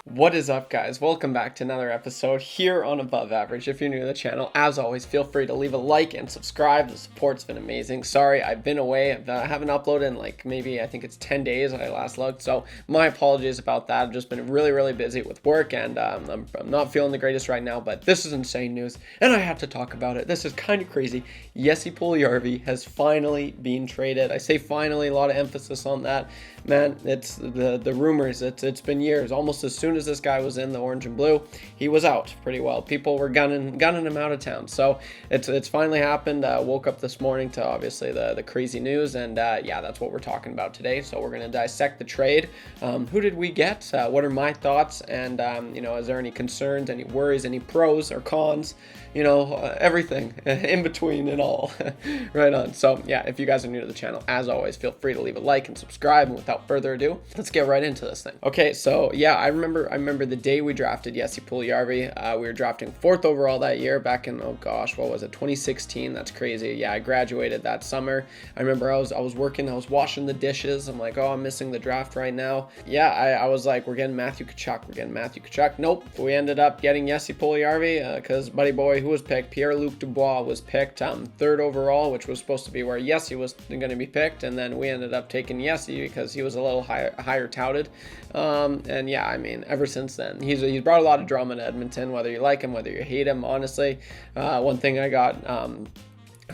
What is up, guys? Welcome back to another episode here on Above Average. If you're new to the channel, as always, feel free to leave a like and subscribe. The support's been amazing. Sorry, I've been away. I haven't uploaded in maybe I think it's 10 days I last looked. So my apologies about that. I've just been really busy with work and I'm not feeling the greatest right now, but this is insane news and I have to talk about it. This is kind of crazy. Jesse Puljujärvi has finally been traded. I say finally, a lot of emphasis on that. Man, it's the rumors. It's been years. Almost as soon as this guy was in the orange and blue, he was out pretty well. People were gunning him out of town. So it's finally happened. Woke up this morning to obviously the crazy news, and yeah, that's what we're talking about today. So we're gonna dissect the trade. Who did we get? What are my thoughts? And is there any concerns, any worries, any pros or cons? Everything in between and all. Right on. So yeah, if you guys are new to the channel, as always, feel free to leave a like and subscribe. And without further ado, let's get right into this thing. Okay, so yeah, I remember the day we drafted Jesse Puljujärvi. We were drafting 4th overall that year back in, oh gosh, what was it, 2016? That's crazy. Yeah, I graduated that summer. I remember I was working, I was washing the dishes. I'm like, oh, I'm missing the draft right now. Yeah, I was like, we're getting Matthew Tkachuk. Nope, we ended up getting Jesse Puljujärvi because buddy boy who was picked, Pierre-Luc Dubois, was picked 3rd overall, which was supposed to be where Jesse was going to be picked, and then we ended up taking Jesse because he was a little higher touted. And yeah, I mean, ever since then, he's brought a lot of drama to Edmonton, whether you like him, whether you hate him. Honestly, one thing I got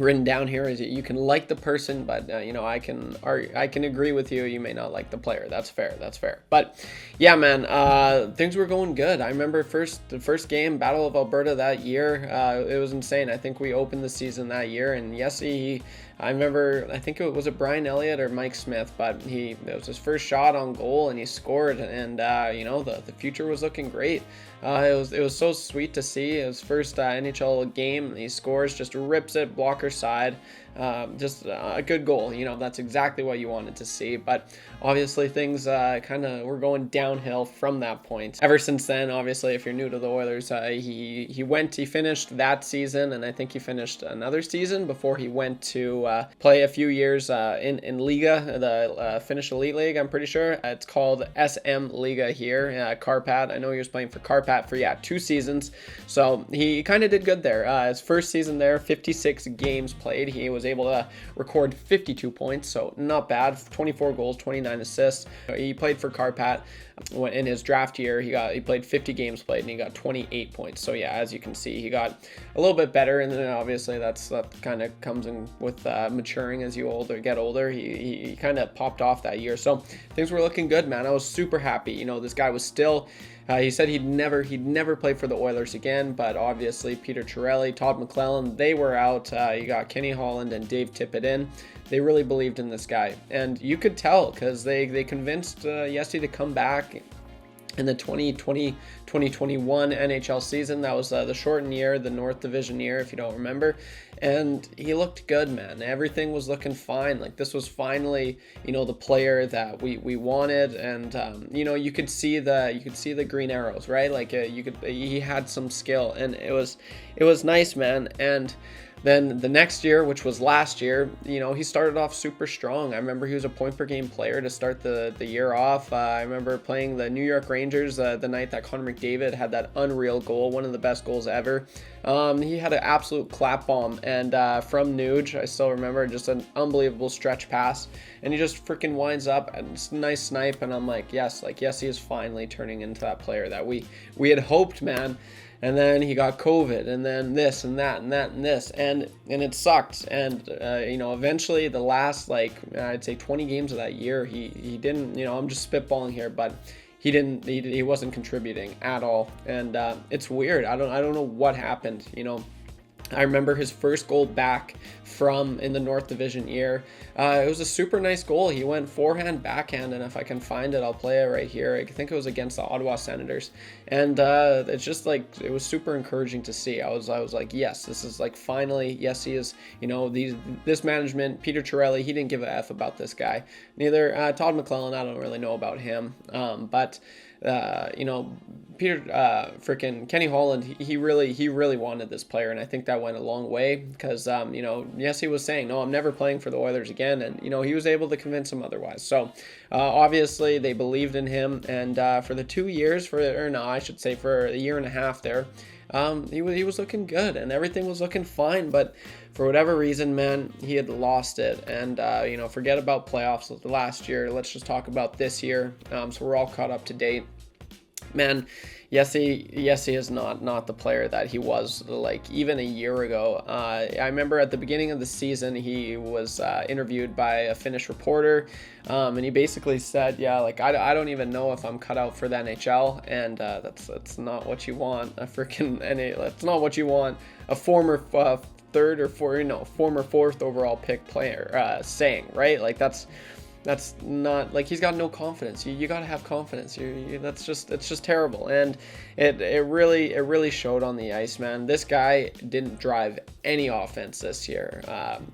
written down here is that you can like the person, but I can agree with you. You may not like the player. That's fair. But yeah, man, things were going good. I remember the first game, Battle of Alberta that year. It was insane. I think we opened the season that year, and Jesse, I remember, I think it was Brian Elliott or Mike Smith, but it was his first shot on goal and he scored, and the future was looking great. It was so sweet to see his first NHL game. He scores, just rips it, blocker side. Just a good goal. That's exactly what you wanted to see. But obviously things kind of were going downhill from that point. Ever since then, obviously, if you're new to the Oilers, he finished that season, and I think he finished another season before he went to play a few years in Liga, the Finnish Elite League. I'm pretty sure it's called SM Liga here. Karpat. I know he was playing for Karpat for 2 seasons, so he kind of did good there. His first season there, 56 games played. He was able to record 52 points, so not bad. 24 goals, 29 assists. He played for Karpat. In his draft year, he played 50 games played and he got 28 points. So yeah, as you can see, he got a little bit better, and then obviously that kind of comes in with maturing as you get older. He kind of popped off that year, so things were looking good, man. I was super happy. This guy was still. He said he'd never play for the Oilers again, but obviously Peter Chiarelli, Todd McLellan, they were out. You got Kenny Holland and Dave Tippett in. They really believed in this guy, and you could tell because they convinced Jesse to come back in the 2020-2021 NHL season. That was the shortened year, the North Division year, if you don't remember. And he looked good, man. Everything was looking fine. Like, this was finally, the player that we wanted. And you could see the green arrows, right? Like, he had some skill, and it was nice, man. And then the next year, which was last year, he started off super strong. I remember he was a point per game player to start the year off. I remember playing the New York Rangers the night that Connor McDavid had that unreal goal, one of the best goals ever. He had an absolute clap bomb, and from Nuge, I still remember, just an unbelievable stretch pass, and he just freaking winds up and it's a nice snipe, and I'm like, yes, he is finally turning into that player that we had hoped, man. And then he got COVID, and then this and that and that and this, and it sucked. And eventually the last I'd say 20 games of that year, he didn't. I'm just spitballing here, but he wasn't contributing at all, and it's weird. I don't know what happened. I remember his first goal back from in the North Division year. It was a super nice goal. He went forehand, backhand, and if I can find it, I'll play it right here. I think it was against the Ottawa Senators, and it's just it was super encouraging to see. I was like, yes, this is finally, yes, he is. This management, Peter Chiarelli, he didn't give a f about this guy. Neither Todd McLellan. I don't really know about him, but you know, freaking Kenny Holland, he really wanted this player, and I think that went a long way because you know, yes, he was saying, no, I'm never playing for the Oilers again, and you know, he was able to convince him otherwise. So obviously they believed in him, and for the 2 years, or no, I should say for a year and a half there, he was looking good and everything was looking fine, but for whatever reason, man, he had lost it. And you know, forget about playoffs last year. Let's just talk about this year. So we're all caught up to date. Man, Jesse is not the player that he was like even a year ago. I remember at the beginning of the season he was interviewed by a Finnish reporter, and he basically said, yeah, like I don't even know if I'm cut out for the NHL, and that's not what you want that's not what you want a former third or former fourth overall pick player saying, right? Like that's not, like, he's got no confidence. You got to have confidence. It's just terrible, and it really showed on the ice, man. This guy didn't drive any offense this year,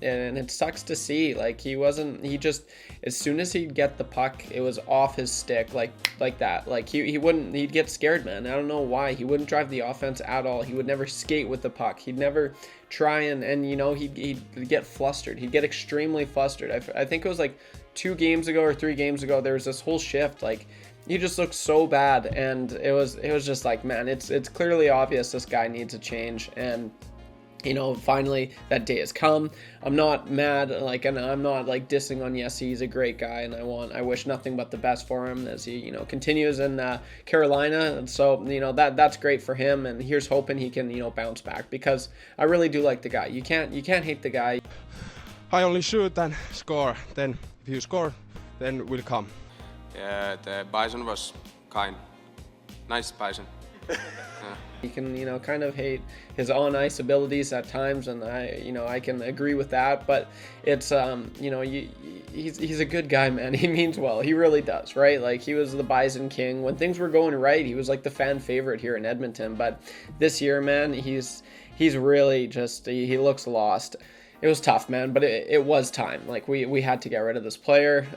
and it sucks to see. Like, he just, as soon as he'd get the puck, it was off his stick, like that. Like he'd get scared, man. I don't know why. He wouldn't drive the offense at all. He would never skate with the puck. He'd never try and you know, he'd get flustered. He'd get extremely flustered. I think it was like 2 games ago or 3 games ago, there was this whole shift. Like, he just looked so bad, and it was just like, man, it's clearly obvious this guy needs a change. And you know, finally that day has come. I'm not mad, like, and I'm not like dissing on Jesse. He's a great guy, and I wish nothing but the best for him as he, you know, continues in Carolina. And so, you know, that's great for him, and here's hoping he can, you know, bounce back, because I really do like the guy. You can't hate the guy. I only shoot and score. Then if you score, then we'll come. Yeah, the Bison was kind. Nice Bison. Yeah. You can, you know, kind of hate his on-ice abilities at times, and I can agree with that. But it's, you know, he's a good guy, man. He means well. He really does, right? Like, he was the Bison King when things were going right. He was like the fan favorite here in Edmonton. But this year, man, he's really just, he looks lost. It was tough, man, but it was time. Like, we had to get rid of this player.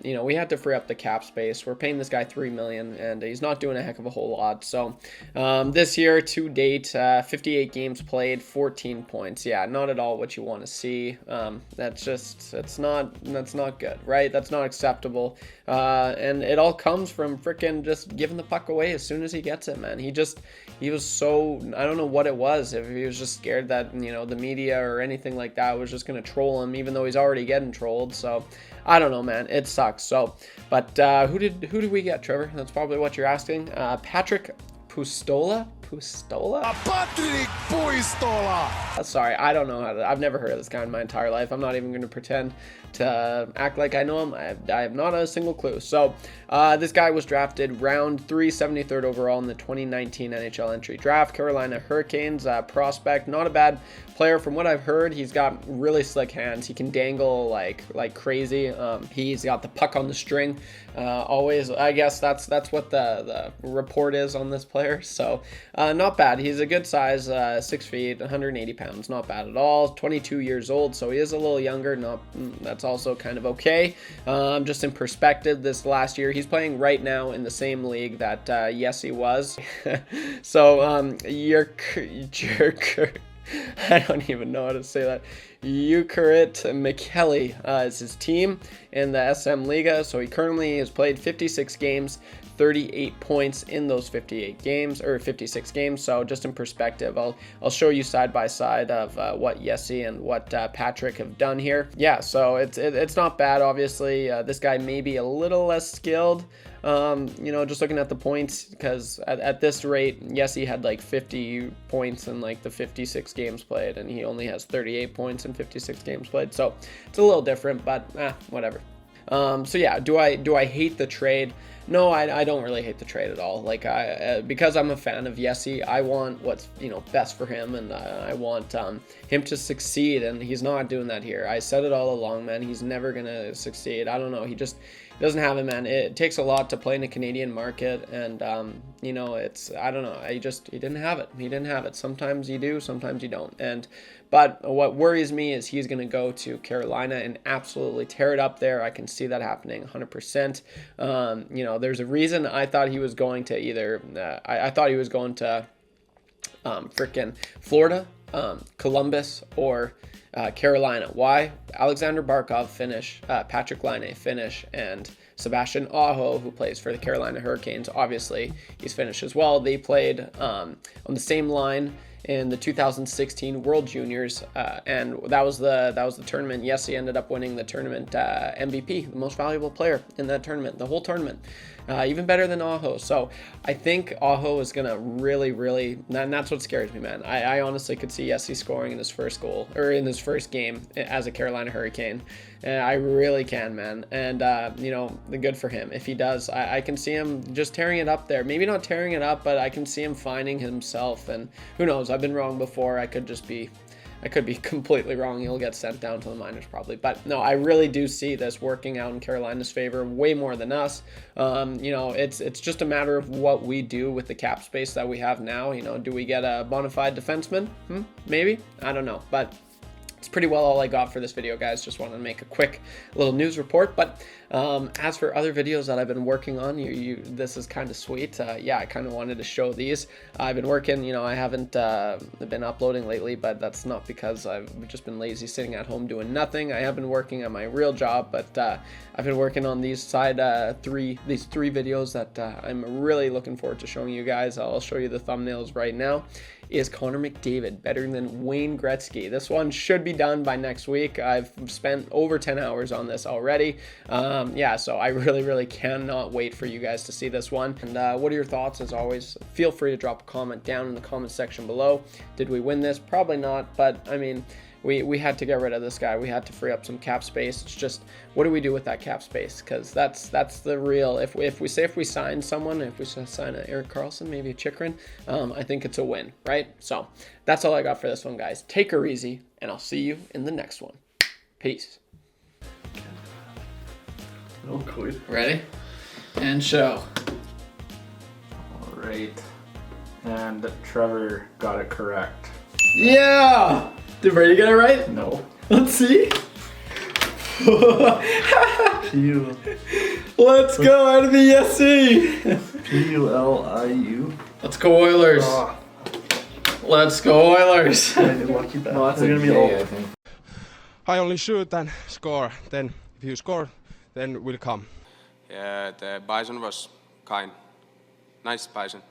You know, we had to free up the cap space. We're paying this guy $3 million, and he's not doing a heck of a whole lot. So this year, to date, 58 games played, 14 points. Yeah, not at all what you want to see. That's not good, right? That's not acceptable. And it all comes from freaking just giving the puck away as soon as he gets it, man. He was so, I don't know what it was. If he was just scared that, you know, the media or anything like that was just going to troll him, even though he's already getting trolled. So I don't know, man. It sucks. So, but who did we get, Trevor? That's probably what you're asking. Patrick Puistola? Patrick Puistola! Sorry, I don't know I've never heard of this guy in my entire life. I'm not even going to pretend to act like I know him. I have not a single clue. So this guy was drafted round 3, 73rd overall in the 2019 NHL entry draft. Carolina Hurricanes prospect. Not a bad player from what I've heard. He's got really slick hands. He can dangle like crazy. He's got the puck on the string. Always, I guess that's what the report is on this player. So not bad. He's a good size, 6 feet, 180 pounds. Not bad at all. 22 years old, so he is a little younger. That's also kind of okay. Just in perspective, this last year, he's playing right now in the same league that Jesse was. So you're I don't even know how to say that. Ukurit McKelly is his team in the SM Liga. So he currently has played 56 games, 38 points in those 56 games. So just in perspective, I'll show you side by side of what Jesse and what Patrick have done here. Yeah, so it's not bad. Obviously, this guy may be a little less skilled. You know, just looking at the points, because at this rate, Jesse had like 50 points in like the 56 games played, and he only has 38 points in 56 games played. So it's a little different, but whatever. So yeah, do I hate the trade? No, I don't really hate the trade at all. Like, because I'm a fan of Jesse, I want what's, you know, best for him, and I want him to succeed, and he's not doing that here. I said it all along, man. He's never gonna succeed. I don't know. He doesn't have it, man. It takes a lot to play in the Canadian market, and you know, I don't know. He didn't have it. He didn't have it. Sometimes you do, sometimes you don't. But what worries me is he's going to go to Carolina and absolutely tear it up there. I can see that happening 100%. You there's a reason I thought he was going to either, I thought he was going to freaking Florida, Columbus, or Carolina. Why? Alexander Barkov finish, Patrick Laine finish, and Sebastian Aho, who plays for the Carolina Hurricanes, obviously he's finished as well. They played on the same line in the 2016 World Juniors, and that was the tournament. Yes, he ended up winning the tournament MVP, the most valuable player in that tournament, the whole tournament, even better than Aho. So I think Aho is gonna really, and that's what scares me, man. I honestly could see Yessi scoring in his first goal, or in his first game as a Carolina Hurricane. I really can, man. And good for him if he does. I can see him just tearing it up there. Maybe not tearing it up, but I can see him finding himself. And who knows? I've been wrong before. I could be completely wrong. He'll get sent down to the minors probably. But no, I really do see this working out in Carolina's favor way more than us. It's just a matter of what we do with the cap space that we have now. Do we get a bona fide defenseman? Maybe. I don't know. But it's pretty well all I got for this video, guys. Just wanted to make a quick little news report. But as for other videos that I've been working on, this is kind of sweet. I kind of wanted to show these. I've been working, I haven't been uploading lately, but that's not because I've just been lazy sitting at home doing nothing. I have been working on my real job, but I've been working on these three videos that I'm really looking forward to showing you guys. I'll show you the thumbnails right now. Is Connor McDavid better than Wayne Gretzky? This one should be done by next week. I've spent over 10 hours on this already. So I really cannot wait for you guys to see this one. And what are your thoughts? As always, feel free to drop a comment down in the comment section below. Did we win this? Probably not, but I mean, we had to get rid of this guy. We had to free up some cap space. It's just, what do we do with that cap space? Because that's the real. If we sign someone, if we sign an Erik Karlsson, maybe a Chychrun, I think it's a win, right? So that's all I got for this one, guys. Take her easy, and I'll see you in the next one. Peace. Oh, cool. Ready? And show. All right. And Trevor got it correct. Yeah! Did Brady get it right? No. Let's see. P-U. Let's go out of the SC. P-U-L-I-U. Let's go Oilers. Oh, Let's go Oilers. I did lucky that. No, that's They're a gonna be J, all. I think. I only shoot and score. Then if you score, then will come. Yeah, the Bison was kind. Nice Bison.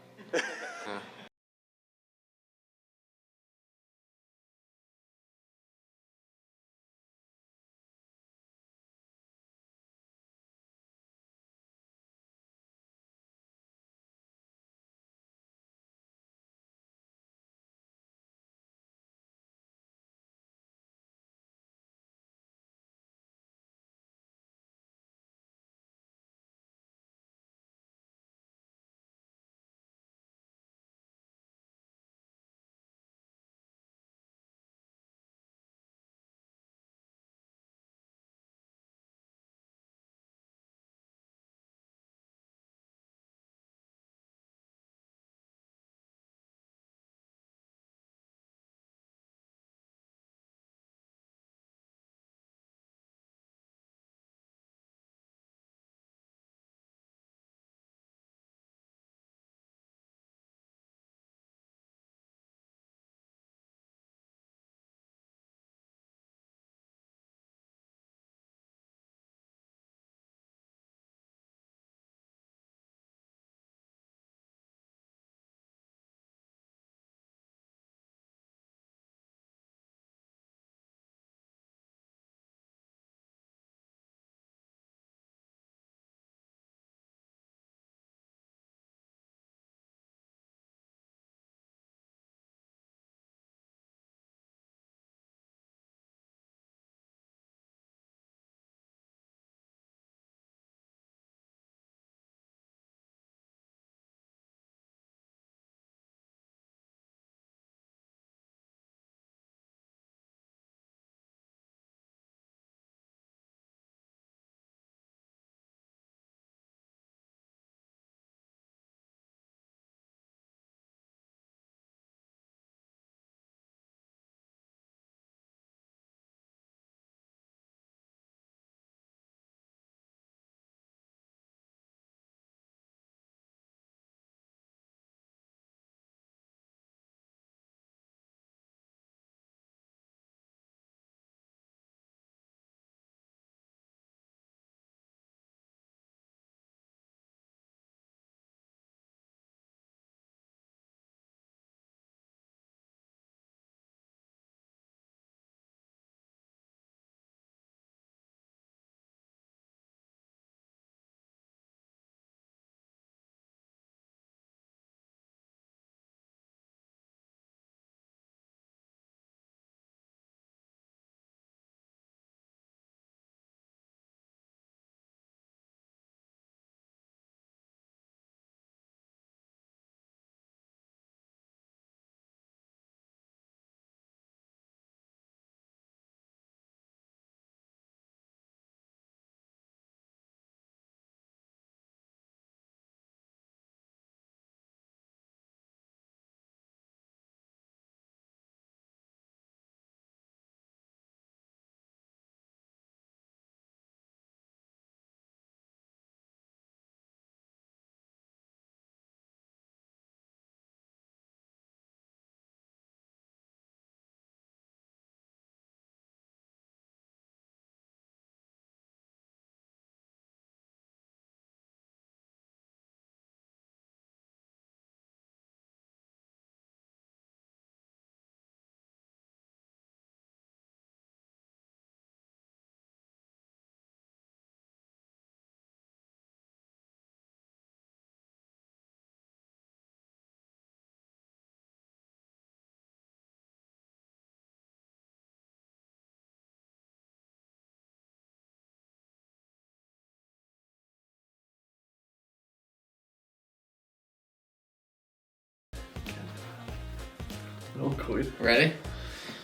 Oh, cool. Ready?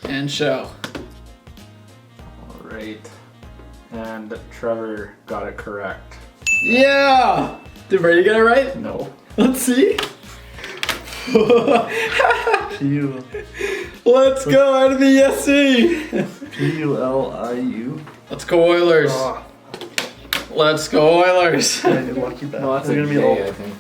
And show. Alright. And Trevor got it correct. Yeah! Did Brady get it right? No. Let's see. P-U. Let's go out of the SC. P-U-L-I-U. Let's go Oilers. Oh, Let's go Oilers. I get lucky back. No, that's They're a gonna be J, all I think.